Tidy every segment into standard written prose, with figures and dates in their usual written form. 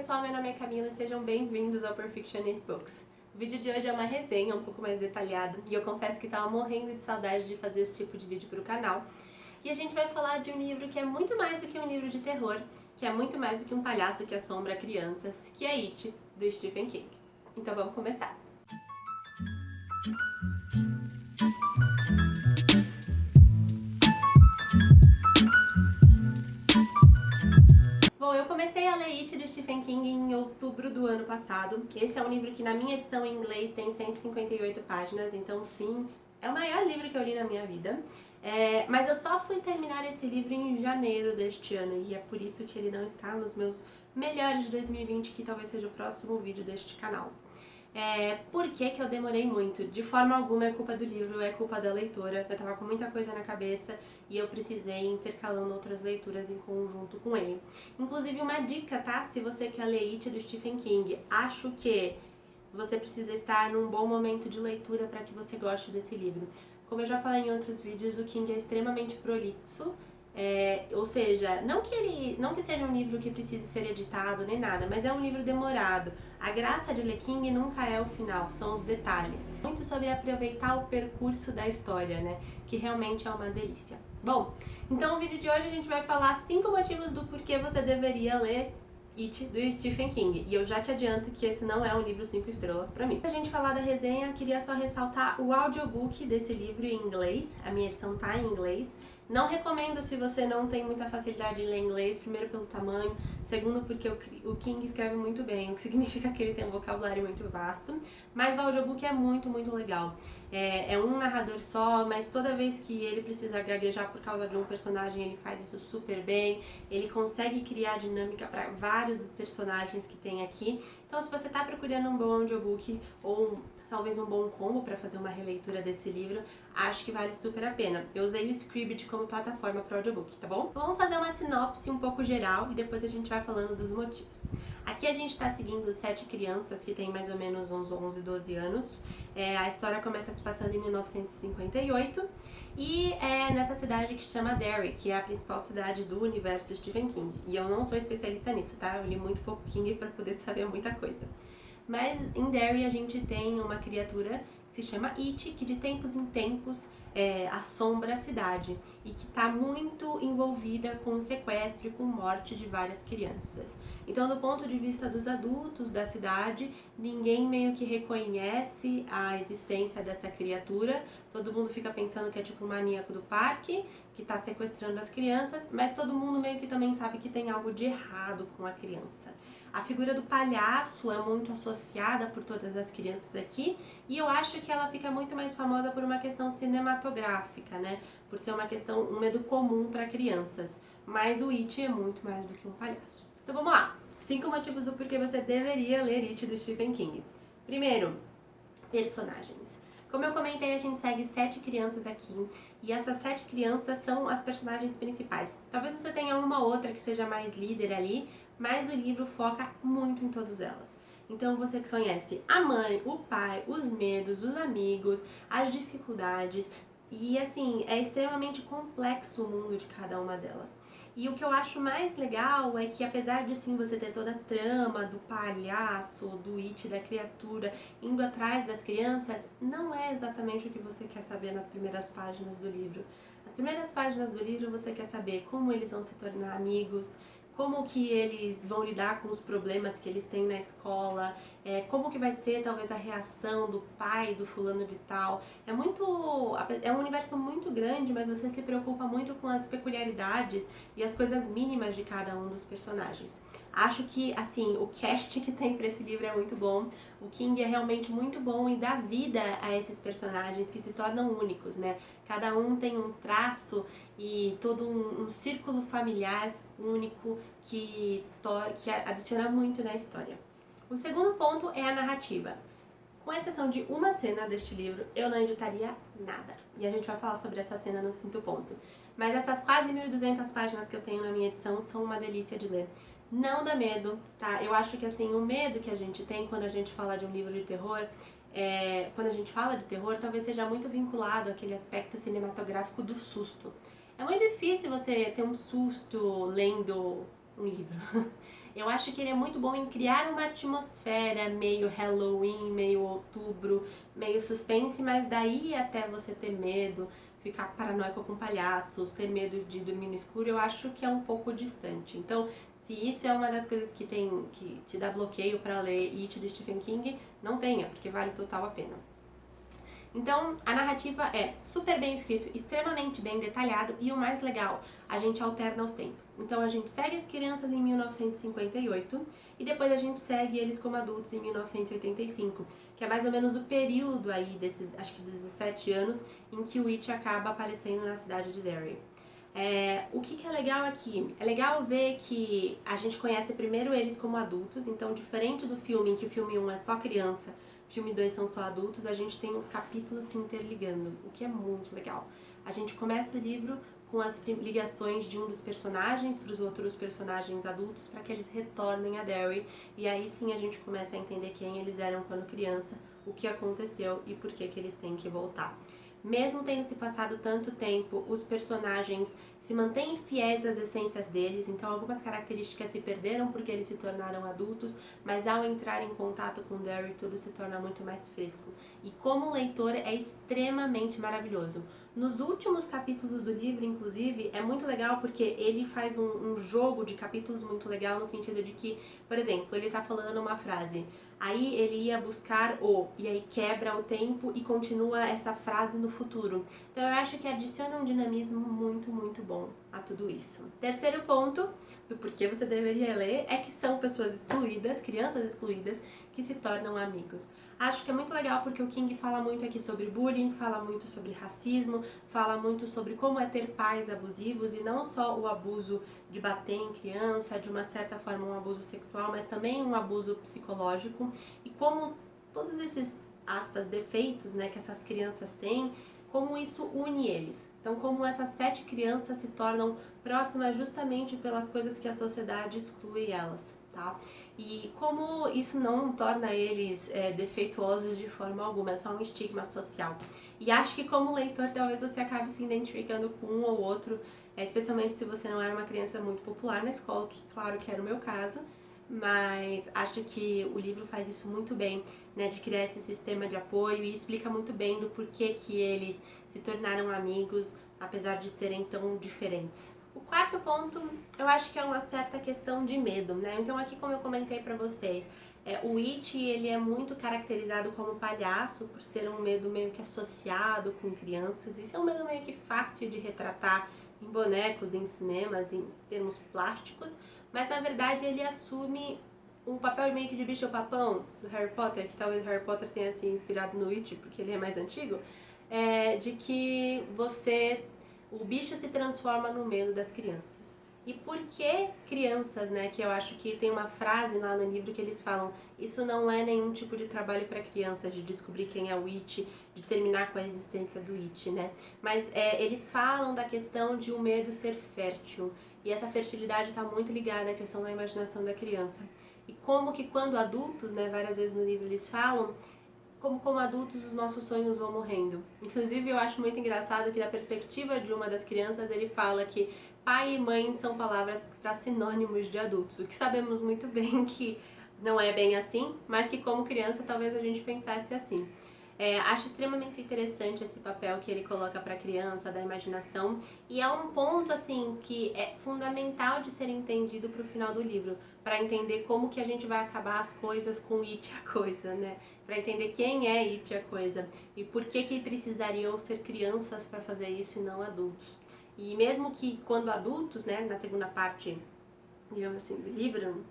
pessoal, meu nome é Camila e sejam bem-vindos ao Perfectionist Books. O vídeo de hoje é uma resenha um pouco mais detalhada e eu confesso que tava morrendo de saudade de fazer esse tipo de vídeo pro canal. E a gente vai falar de um livro que é muito mais do que um livro de terror, que é muito mais do que um palhaço que assombra crianças, que é It, do Stephen King. Então vamos começar. Bom, eu comecei a ler It do Stephen King em outubro do ano passado. Esse é um livro que na minha edição em inglês tem 158 páginas, então sim, é o maior livro que eu li na minha vida. Mas eu só fui terminar esse livro em janeiro deste ano e é por isso que ele não está nos meus melhores de 2020, que talvez seja o próximo vídeo deste canal. Por que que eu demorei muito? De forma alguma é culpa do livro, é culpa da leitora. Eu tava com muita coisa na cabeça e eu precisei ir intercalando outras leituras em conjunto com ele. Inclusive uma dica, tá? Se você quer ler It do Stephen King, acho que você precisa estar num bom momento de leitura para que você goste desse livro. Como eu já falei em outros vídeos, o King é extremamente prolixo. Ou seja, não que seja um livro que precise ser editado nem nada, mas é um livro demorado. A graça de ler King nunca é o final, são os detalhes. Muito sobre aproveitar o percurso da história, né? Que realmente é uma delícia. Bom, então no vídeo de hoje a gente vai falar 5 motivos do porquê você deveria ler It, do Stephen King. E eu já te adianto que esse não é um livro 5 estrelas pra mim. Antes da gente falar da resenha, queria só ressaltar o audiobook desse livro em inglês. A minha edição tá em inglês. Não recomendo se você não tem muita facilidade em ler inglês, primeiro pelo tamanho, segundo porque o King escreve muito bem, o que significa que ele tem um vocabulário muito vasto, mas o audiobook é muito, muito legal. É um narrador só, mas toda vez que ele precisa gaguejar por causa de um personagem, ele faz isso super bem, ele consegue criar dinâmica para vários dos personagens que tem aqui. Então se você tá procurando um bom audiobook ou talvez um bom combo para fazer uma releitura desse livro, acho que vale super a pena. Eu usei o Scribd como plataforma para audiobook, tá bom? Então vamos fazer uma sinopse um pouco geral e depois a gente vai falando dos motivos. Aqui a gente está seguindo 7 crianças que têm mais ou menos uns 11, 12 anos. A história começa se passando em 1958 e é nessa cidade que chama Derry, que é a principal cidade do universo Stephen King. E eu não sou especialista nisso, tá? Eu li muito pouco King para poder saber muita coisa. Mas em Derry a gente tem uma criatura que se chama It, que de tempos em tempos assombra a cidade e que está muito envolvida com o sequestro e com morte de várias crianças. Então, do ponto de vista dos adultos da cidade, ninguém meio que reconhece a existência dessa criatura. Todo mundo fica pensando que é tipo um maníaco do parque, que está sequestrando as crianças, mas todo mundo meio que também sabe que tem algo de errado com a criança. A figura do palhaço é muito associada por todas as crianças aqui e eu acho que ela fica muito mais famosa por uma questão cinematográfica, né? Por ser uma questão, um medo comum para crianças. Mas o It é muito mais do que um palhaço. Então vamos lá! 5 motivos do porquê você deveria ler It do Stephen King. Primeiro, personagens. Como eu comentei, a gente segue 7 crianças aqui e essas 7 crianças são as personagens principais. Talvez você tenha uma ou outra que seja mais líder ali, mas o livro foca muito em todas elas. Então você que conhece a mãe, o pai, os medos, os amigos, as dificuldades e assim, é extremamente complexo o mundo de cada uma delas. E o que eu acho mais legal é que apesar de sim você ter toda a trama do palhaço, do It, da criatura, indo atrás das crianças, não é exatamente o que você quer saber nas primeiras páginas do livro. Nas primeiras páginas do livro você quer saber como eles vão se tornar amigos, como que eles vão lidar com os problemas que eles têm na escola, como que vai ser talvez a reação do pai do fulano de tal. É um universo muito grande, mas você se preocupa muito com as peculiaridades e as coisas mínimas de cada um dos personagens. Acho que, assim, o cast que tem pra esse livro é muito bom. O King é realmente muito bom e dá vida a esses personagens que se tornam únicos, né? Cada um tem um traço e todo um círculo familiar único que adiciona muito na história. O segundo ponto é a narrativa. Com exceção de uma cena deste livro, eu não editaria nada. E a gente vai falar sobre essa cena no 5º ponto. Mas essas quase 1.200 páginas que eu tenho na minha edição são uma delícia de ler. Não dá medo, tá? Eu acho que assim, o medo que a gente tem quando a gente fala de um livro de terror, quando a gente fala de terror, talvez seja muito vinculado àquele aspecto cinematográfico do susto. É muito difícil você ter um susto lendo um livro. Eu acho que ele é muito bom em criar uma atmosfera meio Halloween, meio outubro, meio suspense, mas daí até você ter medo, ficar paranoico com palhaços, ter medo de dormir no escuro, eu acho que é um pouco distante. Então, se isso é uma das coisas que te dá bloqueio para ler It do Stephen King, não tenha, porque vale total a pena. Então, a narrativa é super bem escrito, extremamente bem detalhado e o mais legal, a gente alterna os tempos. Então, a gente segue as crianças em 1958 e depois a gente segue eles como adultos em 1985, que é mais ou menos o período aí desses, acho que 17 anos, em que o It acaba aparecendo na cidade de Derry. O que é legal aqui? É legal ver que a gente conhece primeiro eles como adultos, então diferente do filme, em que o filme 1 é só criança, filme 2 são só adultos, a gente tem os capítulos se interligando, o que é muito legal. A gente começa o livro com as ligações de um dos personagens para os outros personagens adultos, para que eles retornem a Derry, e aí sim a gente começa a entender quem eles eram quando criança, o que aconteceu e por que eles têm que voltar. Mesmo tendo se passado tanto tempo, os personagens se mantêm fiéis às essências deles, então algumas características se perderam porque eles se tornaram adultos, mas ao entrar em contato com Derry tudo se torna muito mais fresco. E como leitor é extremamente maravilhoso. Nos últimos capítulos do livro, inclusive, é muito legal porque ele faz um jogo de capítulos muito legal no sentido de que, por exemplo, ele tá falando uma frase, aí ele ia buscar o, e aí quebra o tempo e continua essa frase no futuro. Então eu acho que adiciona um dinamismo muito, muito bom a tudo isso. Terceiro ponto do porquê você deveria ler é que são pessoas excluídas, crianças excluídas, que se tornam amigos. Acho que é muito legal porque o King fala muito aqui sobre bullying, fala muito sobre racismo, fala muito sobre como é ter pais abusivos e não só o abuso de bater em criança, de uma certa forma um abuso sexual, mas também um abuso psicológico e como todos esses, aspas, defeitos, né, que essas crianças têm, como isso une eles. Então, como essas 7 crianças se tornam próximas justamente pelas coisas que a sociedade exclui elas, tá? E como isso não torna eles defeituosos de forma alguma, é só um estigma social. E acho que como leitor talvez você acabe se identificando com um ou outro, especialmente se você não era uma criança muito popular na escola, que claro que era o meu caso, mas acho que o livro faz isso muito bem, né, de criar esse sistema de apoio e explica muito bem do porquê que eles se tornaram amigos, apesar de serem tão diferentes. O quarto ponto, eu acho que é uma certa questão de medo, né? Então aqui, como eu comentei pra vocês, o It, ele é muito caracterizado como palhaço por ser um medo meio que associado com crianças. Isso é um medo meio que fácil de retratar em bonecos, em cinemas, em termos plásticos, mas na verdade ele assume um papel meio que de bicho-papão do Harry Potter, que talvez o Harry Potter tenha se inspirado no It, porque ele é mais antigo, de que o bicho se transforma no medo das crianças. E por que crianças, né? Que eu acho que tem uma frase lá no livro que eles falam: isso não é nenhum tipo de trabalho para crianças, de descobrir quem é o It, de terminar com a existência do It, né? Mas eles falam da questão de o medo ser fértil. E essa fertilidade está muito ligada à questão da imaginação da criança. E como que quando adultos, né, várias vezes no livro eles falam, como adultos os nossos sonhos vão morrendo. Inclusive eu acho muito engraçado que da perspectiva de uma das crianças ele fala que pai e mãe são palavras para sinônimos de adultos, o que sabemos muito bem que não é bem assim, mas que como criança talvez a gente pensasse assim. Acho extremamente interessante esse papel que ele coloca para a criança, da imaginação, e é um ponto assim que é fundamental de ser entendido para o final do livro, para entender como que a gente vai acabar as coisas com It a coisa, né? Para entender quem é It a coisa e por que precisariam ser crianças para fazer isso e não adultos. E mesmo que quando adultos, né, na segunda parte, digamos assim, do livro,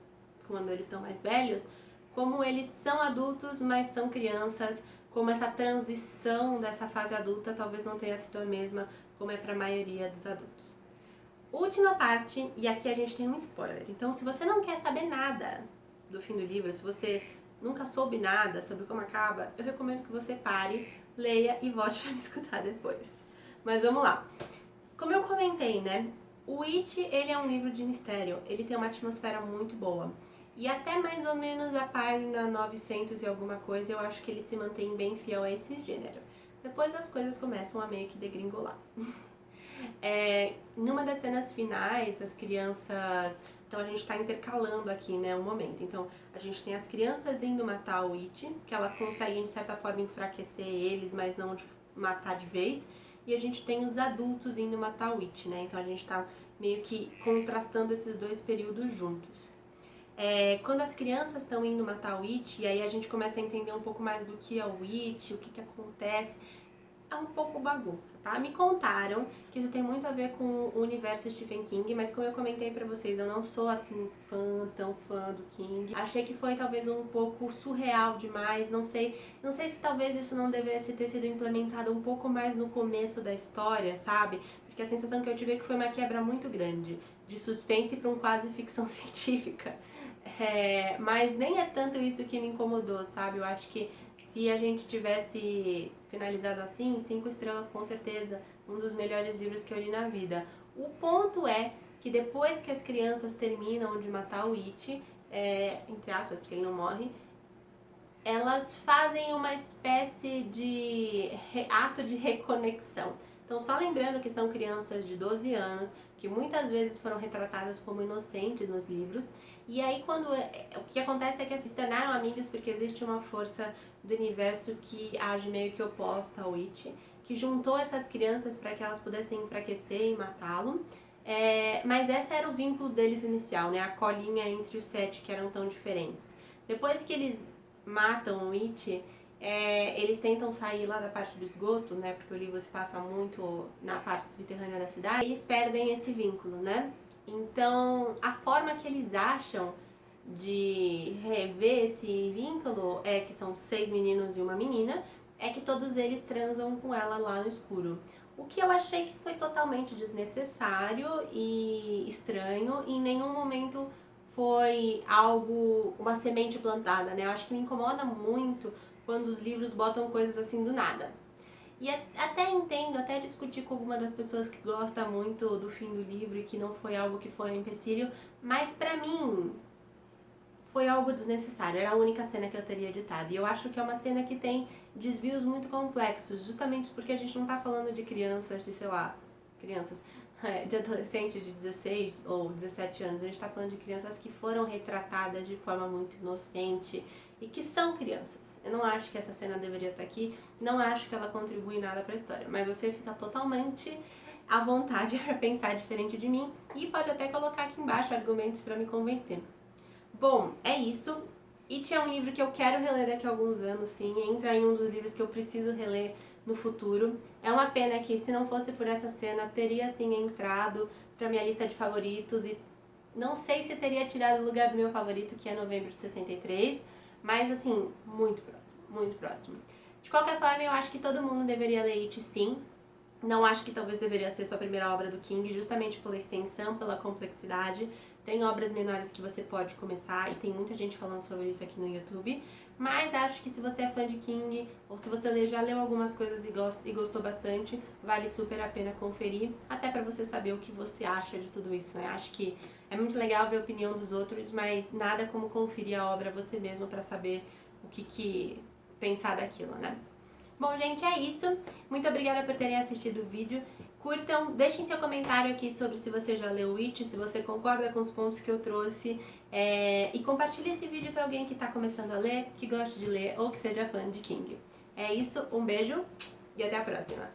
quando eles estão mais velhos, como eles são adultos, mas são crianças, como essa transição dessa fase adulta talvez não tenha sido a mesma como é para a maioria dos adultos. Última parte, e aqui a gente tem um spoiler. Então, se você não quer saber nada do fim do livro, se você nunca soube nada sobre como acaba, eu recomendo que você pare, leia e volte para me escutar depois. Mas vamos lá. Como eu comentei, né? O It, ele é um livro de mistério. Ele tem uma atmosfera muito boa. E até mais ou menos a página 900 e alguma coisa, eu acho que ele se mantém bem fiel a esse gênero. Depois as coisas começam a meio que degringolar. Numa das cenas finais, as crianças Então a gente está intercalando aqui, né, um momento. Então a gente tem as crianças indo matar o It, que elas conseguem de certa forma enfraquecer eles, mas não matar de vez. E a gente tem os adultos indo matar o It, né? Então a gente tá meio que contrastando esses dois períodos juntos. Quando as crianças estão indo matar o It, e aí a gente começa a entender um pouco mais do que é o It, o que acontece, é um pouco bagunça, tá? Me contaram que isso tem muito a ver com o universo Stephen King, mas como eu comentei pra vocês, eu não sou assim tão fã do King. Achei que foi talvez um pouco surreal demais, não sei se talvez isso não devesse ter sido implementado um pouco mais no começo da história, sabe? Porque a sensação que eu tive é que foi uma quebra muito grande, de suspense pra um quase ficção científica. Mas nem é tanto isso que me incomodou, sabe? Eu acho que se a gente tivesse finalizado assim, 5 estrelas com certeza, um dos melhores livros que eu li na vida. O ponto é que depois que as crianças terminam de matar o It, entre aspas, porque ele não morre, elas fazem uma espécie de ato de reconexão. Então, só lembrando que são crianças de 12 anos, que muitas vezes foram retratadas como inocentes nos livros, e aí o que acontece é que se tornaram amigas porque existe uma força do universo que age meio que oposta ao It, que juntou essas crianças para que elas pudessem enfraquecer e matá-lo. Mas esse era o vínculo deles inicial, né? A colinha entre os 7 que eram tão diferentes. Depois que eles matam o It, eles tentam sair lá da parte do esgoto, né? Porque o livro se passa muito na parte subterrânea da cidade. Eles perdem esse vínculo, né? Então, a forma que eles acham de rever esse vínculo, que são 6 meninos e uma menina, é que todos eles transam com ela lá no escuro. O que eu achei que foi totalmente desnecessário e estranho, e em nenhum momento foi uma semente plantada, né? Eu acho que me incomoda muito quando os livros botam coisas assim do nada. E até entendo, até discuti com alguma das pessoas que gosta muito do fim do livro e que não foi algo que foi um empecilho, mas pra mim foi algo desnecessário, era a única cena que eu teria editado. E eu acho que é uma cena que tem desvios muito complexos, justamente porque a gente não tá falando de crianças de, sei lá, de adolescentes de 16 ou 17 anos, a gente tá falando de crianças que foram retratadas de forma muito inocente e que são crianças. Eu não acho que essa cena deveria estar aqui, não acho que ela contribui nada para a história, mas você fica totalmente à vontade para pensar diferente de mim e pode até colocar aqui embaixo argumentos para me convencer. Bom, é isso. It é um livro que eu quero reler daqui a alguns anos, sim, entra em um dos livros que eu preciso reler no futuro. É uma pena que, se não fosse por essa cena, teria sim entrado para minha lista de favoritos e não sei se teria tirado o lugar do meu favorito, que é Novembro de 63, mas assim, muito próximo, muito próximo. De qualquer forma, eu acho que todo mundo deveria ler It, sim. Não acho que talvez deveria ser sua primeira obra do King, justamente pela extensão, pela complexidade. Tem obras menores que você pode começar e tem muita gente falando sobre isso aqui no YouTube. Mas acho que se você é fã de King, ou se você já leu algumas coisas e gostou bastante, vale super a pena conferir, até pra você saber o que você acha de tudo isso, né? Acho que é muito legal ver a opinião dos outros, mas nada como conferir a obra você mesmo pra saber o que pensar daquilo, né? Bom, gente, é isso. Muito obrigada por terem assistido o vídeo. Curtam, deixem seu comentário aqui sobre se você já leu It, se você concorda com os pontos que eu trouxe. E compartilhe esse vídeo para alguém que está começando a ler, que gosta de ler ou que seja fã de King. É isso, um beijo e até a próxima.